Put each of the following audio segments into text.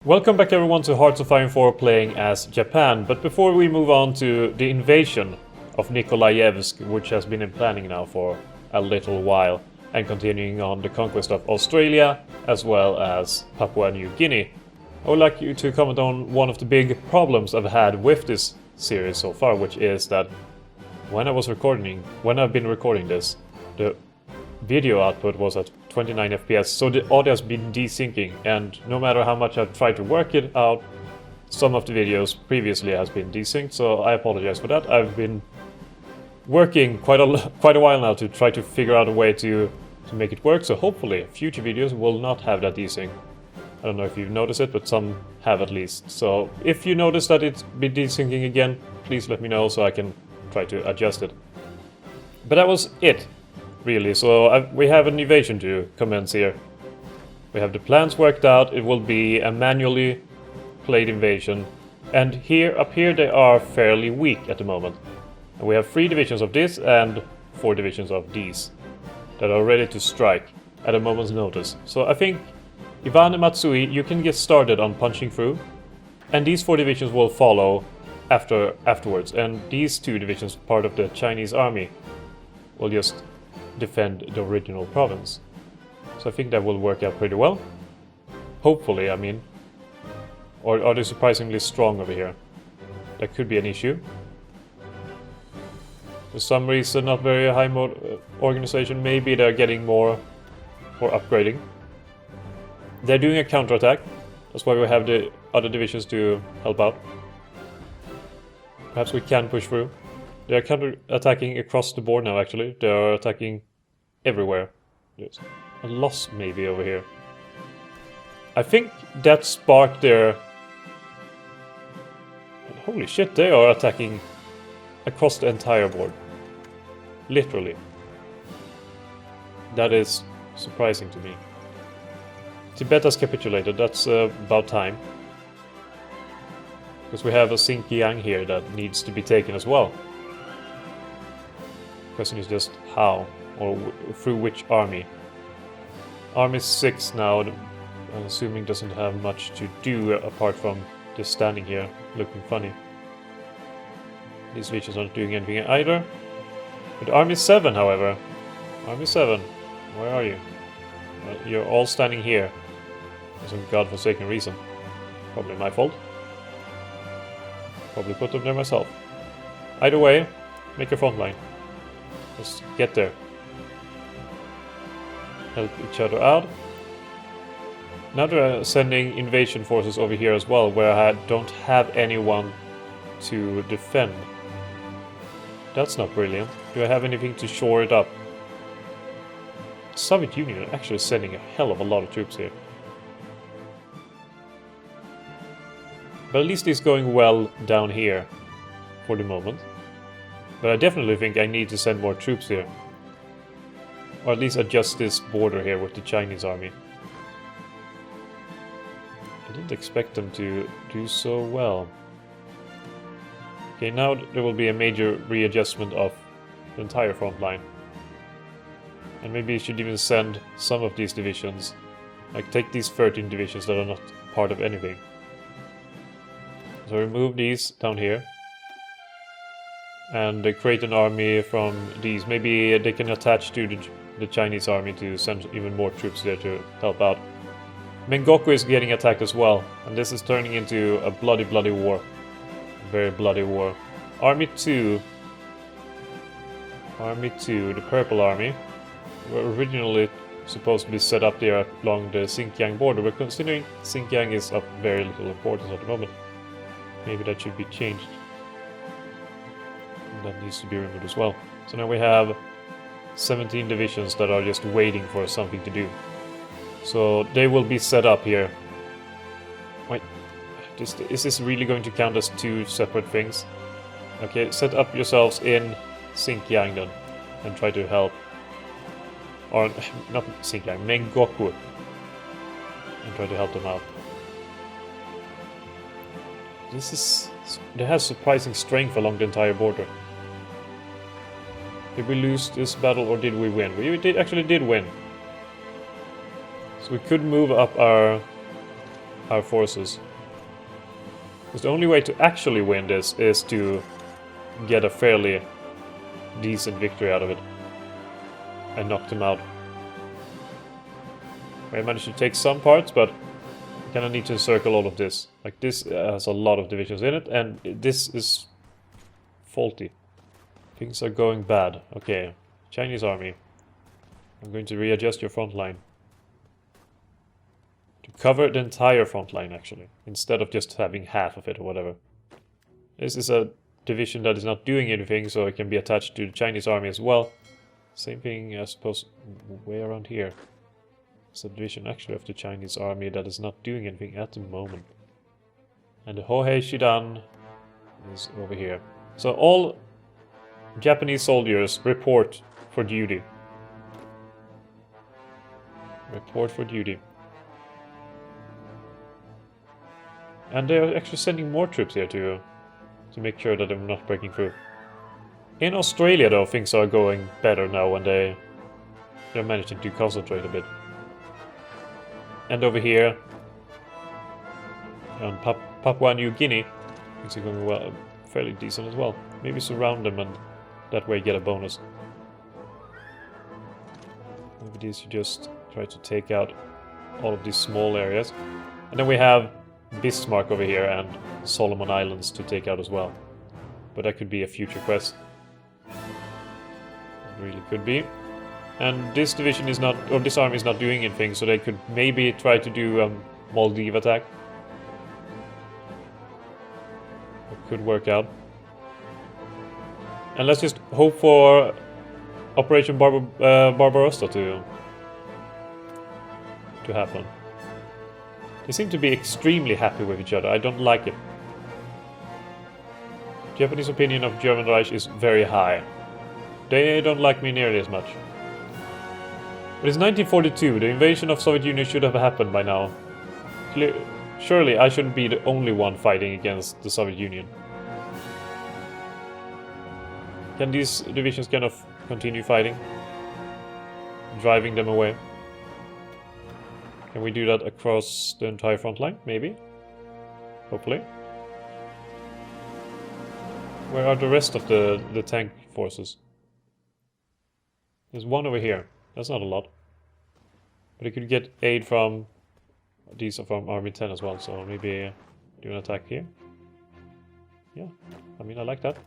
Welcome back everyone to Hearts of Iron 4 playing as Japan, but before we move on to the invasion of Nikolaevsk, which has been in planning now for a little while, and continuing on the conquest of Australia as well as Papua New Guinea, I would like you to comment on one of the big problems I've had with this series so far, which is that when I've been recording this, the video output was at 29 FPS, so the audio has been desyncing, and no matter how much I've tried to work it out, some of the videos previously has been desynced, so I apologize for that. I've been working quite a while now to try to figure out a way to make it work, so hopefully future videos will not have that desync. I don't know if you've noticed it, but some have at least. So if you notice that it's been desyncing again, please let me know so I can try to adjust it. But that was it, really. So we have an invasion to commence here. We have the plans worked out. It will be a manually played invasion. And up here they are fairly weak at the moment. And we have 3 divisions of this and 4 divisions of these that are ready to strike at a moment's notice. So I think Ivan and Matsui, you can get started on punching through, and these 4 divisions will follow afterwards, and these 2 divisions, part of the Chinese army, will just defend the original province. So I think that will work out pretty well. Hopefully, I mean. Or are they surprisingly strong over here? That could be an issue. For some reason, not very high organization. Maybe they're getting more for upgrading. They're doing a counterattack. That's why we have the other divisions to help out. Perhaps we can push through. They are counter-attacking across the board now, actually. They are attacking everywhere. There's a loss maybe over here. I think that sparked their... Holy shit, they are attacking across the entire board. Literally. That is surprising to me. Tibet has capitulated, that's about time. Because we have a Xinjiang here that needs to be taken as well. The question is just how, or through which army. Army 6 now, I'm assuming doesn't have much to do apart from just standing here looking funny. These legions aren't doing anything either. But Army 7, however. Army 7, where are you? You're all standing here. For some godforsaken reason. Probably my fault. Probably put them there myself. Either way, make a front line. Let's get there. Help each other out. Now they're sending invasion forces over here as well, where I don't have anyone to defend. That's not brilliant. Do I have anything to shore it up? The Soviet Union are actually sending a hell of a lot of troops here. But at least it's going well down here for the moment. But I definitely think I need to send more troops here. Or at least adjust this border here with the Chinese army. I didn't expect them to do so well. Okay, now there will be a major readjustment of the entire front line. And maybe you should even send some of these divisions. Like take these 13 divisions that are not part of anything. So remove these down here. And create an army from these. Maybe they can attach to the Chinese army to send even more troops there to help out. Mengoku is getting attacked as well. And this is turning into a bloody war. Very bloody war. Army 2. Army 2, the purple army, were originally supposed to be set up there along the Xinjiang border, but considering Xinjiang is of very little importance at the moment, maybe that should be changed. And that needs to be removed as well. So now we have 17 divisions that are just waiting for something to do. So they will be set up here. Wait. Is this really going to count as 2 separate things? Okay, set up yourselves in Xinjiang then, and try to help. Or, not Xinjiang, Mengoku. And try to help them out. They have surprising strength along the entire border. Did we lose this battle or did we win? We actually did win. So we could move up our our forces. Because the only way to actually win this is to get a fairly decent victory out of it. And knock them out. We managed to take some parts, but we kind of need to encircle all of this. Like this has a lot of divisions in it, and this is faulty. Things are going bad. Okay, Chinese army. I'm going to readjust your front line. To cover the entire front line, actually. Instead of just having half of it or whatever. This is a division that is not doing anything, so it can be attached to the Chinese army as well. Same thing, I suppose, way around here. It's a division actually of the Chinese army that is not doing anything at the moment. And the Hohei Shidan is over here. So all Japanese soldiers report for duty. Report for duty. And they're actually sending more troops here to make sure that they're not breaking through. In Australia, though, things are going better now when they're managing to concentrate a bit. And over here, on Papua New Guinea, things are going well, fairly decent as well. Maybe surround them and that way get a bonus. Maybe these you just try to take out all of these small areas. And then we have Bismarck over here and Solomon Islands to take out as well. But that could be a future quest. It really could be. And this division is not, or this army is not doing anything, so they could maybe try to do a Maldive attack. It could work out. And let's just hope for Operation Barbarossa to happen. They seem to be extremely happy with each other. I don't like it. Japanese opinion of German Reich is very high. They don't like me nearly as much. But it's 1942. The invasion of Soviet Union should have happened by now. Surely I shouldn't be the only one fighting against the Soviet Union. Can these divisions kind of continue fighting? Driving them away? Can we do that across the entire front line? Maybe? Hopefully. Where are the rest of the tank forces? There's one over here. That's not a lot. But it could get aid from... These are from Army 10 as well, so maybe do an attack here. Yeah, I mean, I like that.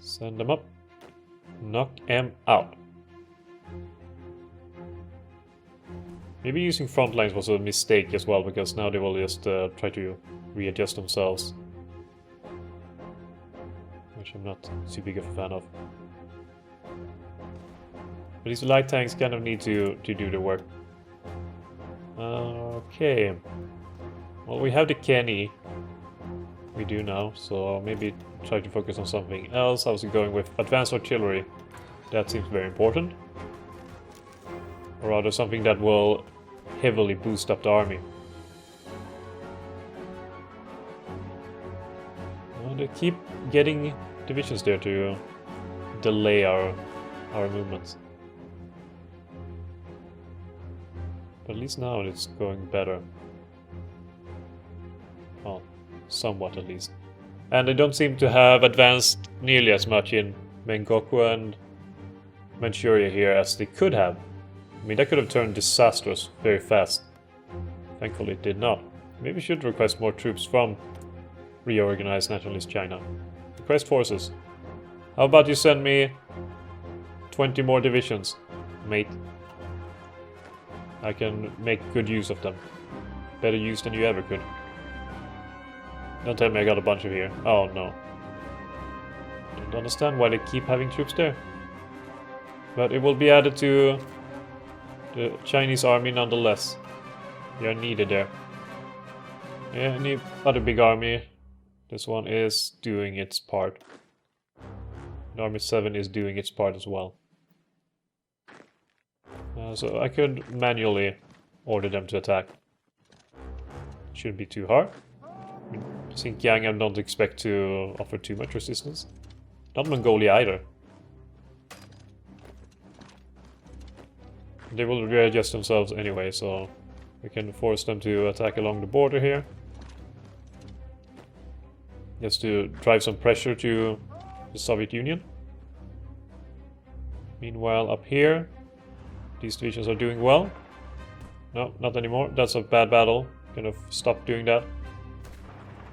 Send them up. Knock them out. Maybe using front lines was a mistake as well, because now they will just try to readjust themselves. Which I'm not too big of a fan of. But these light tanks kind of need to do the work. Okay. Well, we have the Kenny. We do now, so maybe try to focus on something else. I was going with advanced artillery. That seems very important. Or rather something that will heavily boost up the army. Well, they keep getting divisions there to delay our movements. But at least now it's going better. Well, somewhat at least. And they don't seem to have advanced nearly as much in Mengoku and Manchuria here as they could have. I mean, that could have turned disastrous very fast. Thankfully it did not. Maybe we should request more troops from reorganized nationalist China. Request forces. How about you send me 20 more divisions, mate? I can make good use of them. Better use than you ever could. Don't tell me I got a bunch of here. Oh no. Don't understand why they keep having troops there. But it will be added to the Chinese army nonetheless. They are needed there. Yeah, any other big army. This one is doing its part. And Army 7 is doing its part as well. So I could manually order them to attack. Shouldn't be too hard. Xinjiang I don't expect to offer too much resistance. Not Mongolia either. They will readjust themselves anyway, so We can force them to attack along the border here. Just to drive some pressure to the Soviet Union. Meanwhile, up here, these divisions are doing well. No, not anymore. That's a bad battle. Kind of stop doing that.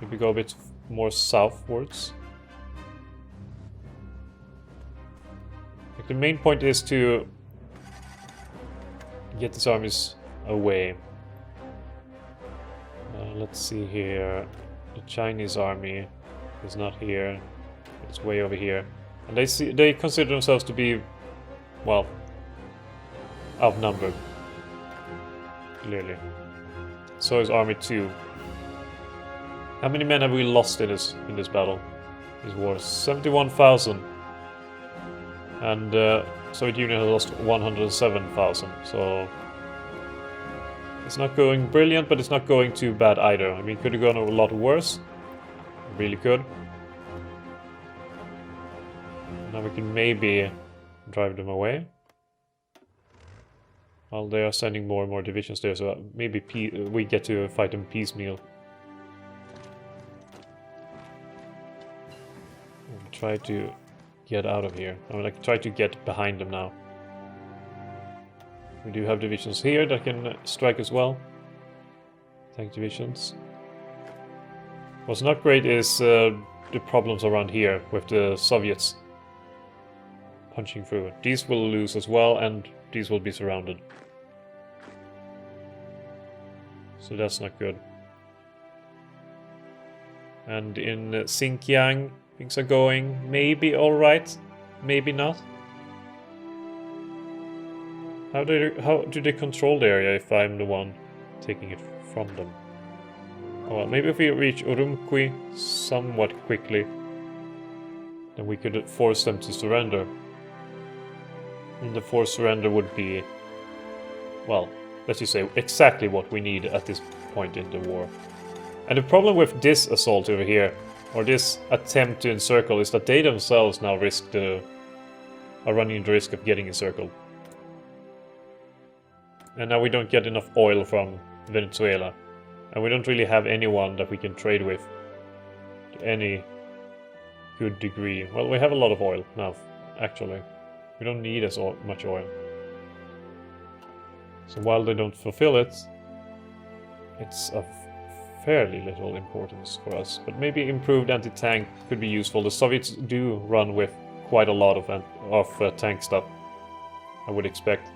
Maybe go a bit more southwards. Like the main point is to get these armies away. Let's see here. The Chinese army is not here. It's way over here. And they consider themselves to be, well, outnumbered. Clearly. So is Army 2. How many men have we lost in this battle? These wars? 71,000. And Soviet Union has lost 107,000. So it's not going brilliant, but it's not going too bad either. I mean, could have gone a lot worse. Really could. Now we can maybe drive them away. Well, they are sending more and more divisions there, so maybe we get to fight them piecemeal. We'll try to get out of here. I mean, like, try to get behind them now. We do have divisions here that can strike as well. Tank divisions. What's not great is the problems around here with the Soviets punching through. These will lose as well, and these will be surrounded. So that's not good. And in Xinjiang, things are going maybe alright, maybe not. How do they control the area if I'm the one taking it from them? Oh, well, maybe if we reach Urumqi somewhat quickly, then we could force them to surrender. And the forced surrender would be, well, let's just say exactly what we need at this point in the war. And the problem with this assault over here, or this attempt to encircle, is that they themselves now are running the risk of getting encircled. And now we don't get enough oil from Venezuela. And we don't really have anyone that we can trade with to any good degree. Well, we have a lot of oil now, actually. We don't need as much oil. So while they don't fulfill it, it's of fairly little importance for us. But maybe improved anti-tank could be useful. The Soviets do run with quite a lot of tank stuff, I would expect.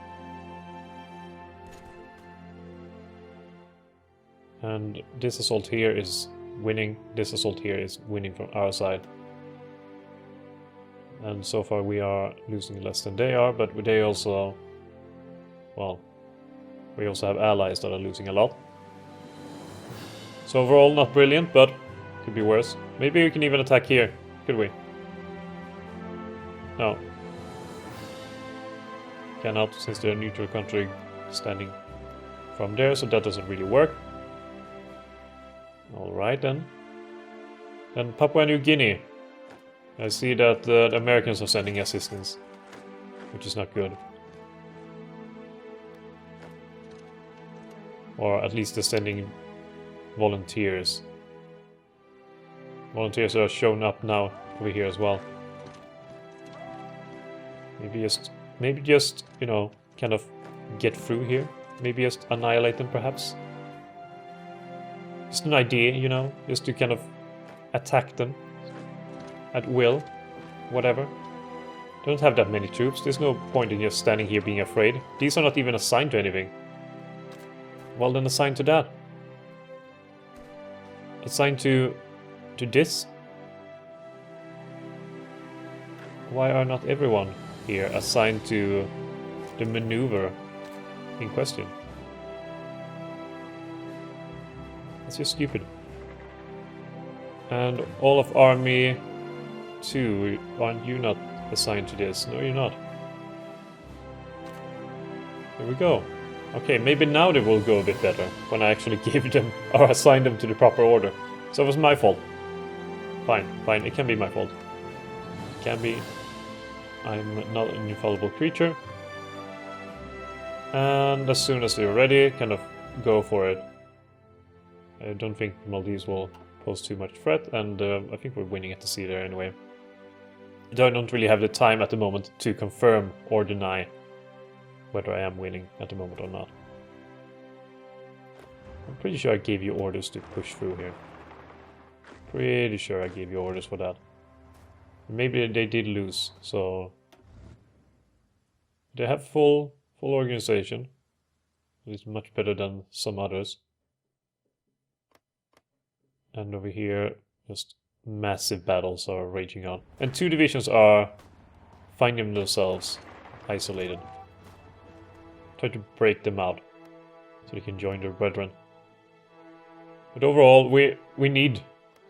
And this assault here is winning. This assault here is winning from our side. And so far we are losing less than they are, but they also, well, we also have allies that are losing a lot. So overall not brilliant, but could be worse. Maybe we can even attack here, could we? No. Cannot, since they're a neutral country standing from there, so that doesn't really work. Alright then. Then Papua New Guinea. I see that the Americans are sending assistance, which is not good. Or at least they're sending volunteers. Volunteers are showing up now over here as well. Maybe just, you know, kind of get through here. Maybe just annihilate them, perhaps. Just an idea, you know, just to kind of attack them at will, whatever. Don't have that many troops. There's no point in just standing here being afraid. These are not even assigned to anything. Well, then assign to that. Assign to this. Why are not everyone here assigned to the maneuver in question? That's just stupid. And all of Army 2, aren't you not assigned to this? No, you're not. There we go. Okay, maybe now they will go a bit better when I actually gave them or assigned them to the proper order. So it was my fault. Fine, fine, it can be my fault. It can be. I'm not an infallible creature. And as soon as they're ready, kind of go for it. I don't think Maldives will pose too much threat, and I think we're winning at the sea there anyway. I don't really have the time at the moment to confirm or deny whether I am winning at the moment or not. I'm pretty sure I gave you orders to push through here. Pretty sure I gave you orders for that. Maybe they did lose, so... They have full organization. It's much better than some others. And over here, just massive battles are raging on. And 2 divisions are finding themselves isolated. Try to break them out so they can join their brethren. But overall, we need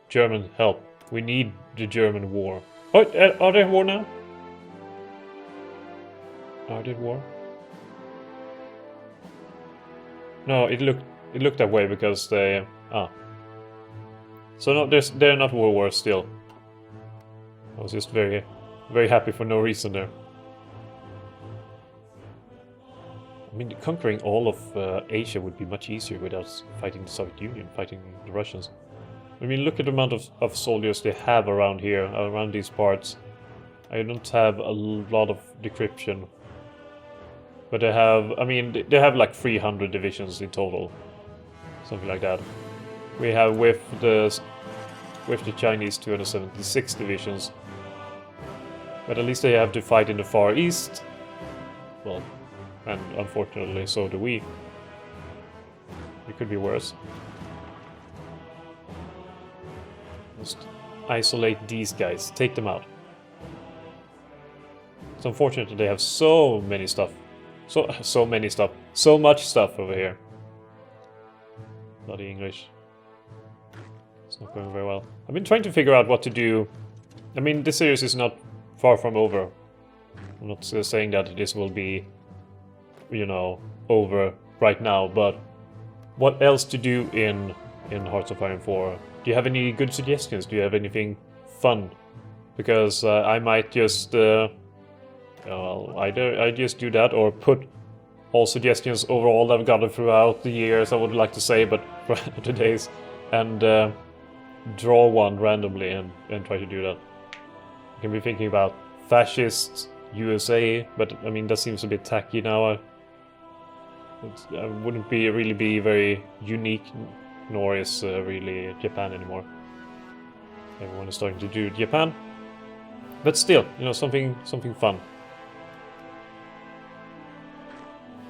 German help. We need the German war. Oh, are they at war now? Are they at war? No, it looked that way because they So no, they're not war still. I was just very happy for no reason there. I mean, conquering all of Asia would be much easier without fighting the Soviet Union, fighting the Russians. I mean, look at the amount of soldiers they have around here, around these parts. I don't have a lot of decryption. But they have, I mean, they have like 300 divisions in total. Something like that. We have with the Chinese 276 divisions. But at least they have to fight in the Far East. Well, and unfortunately so do we. It could be worse. Just isolate these guys, take them out. It's unfortunate that they have so many stuff. So many stuff. So much stuff over here. Bloody English. It's not going very well. I've been trying to figure out what to do. I mean, this series is not far from over. I'm not saying that this will be, you know, over right now, but what else to do in Hearts of Iron 4? Do you have any good suggestions? Do you have anything fun? Because I might just, well, either I just do that or put all suggestions overall that I've gotten throughout the years, I would like to say, but for today's, and draw one randomly and try to do that. I can be thinking about fascist USA, but I mean that seems a bit tacky now. It wouldn't really be very unique, nor is really Japan anymore. Everyone is starting to do Japan, but still, you know, something fun.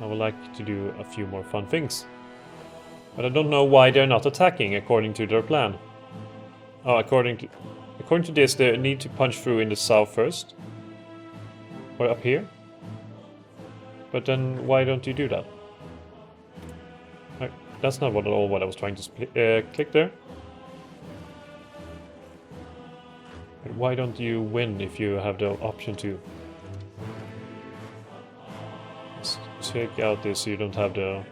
I would like to do a few more fun things, but I don't know why they're not attacking according to their plan. Oh, according to this, they need to punch through in the south first, or up here. But then why don't you do that? That's not at all what I was trying to click there. But why don't you win if you have the option to? Let's check out this so you don't have the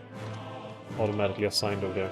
automatically assigned over there.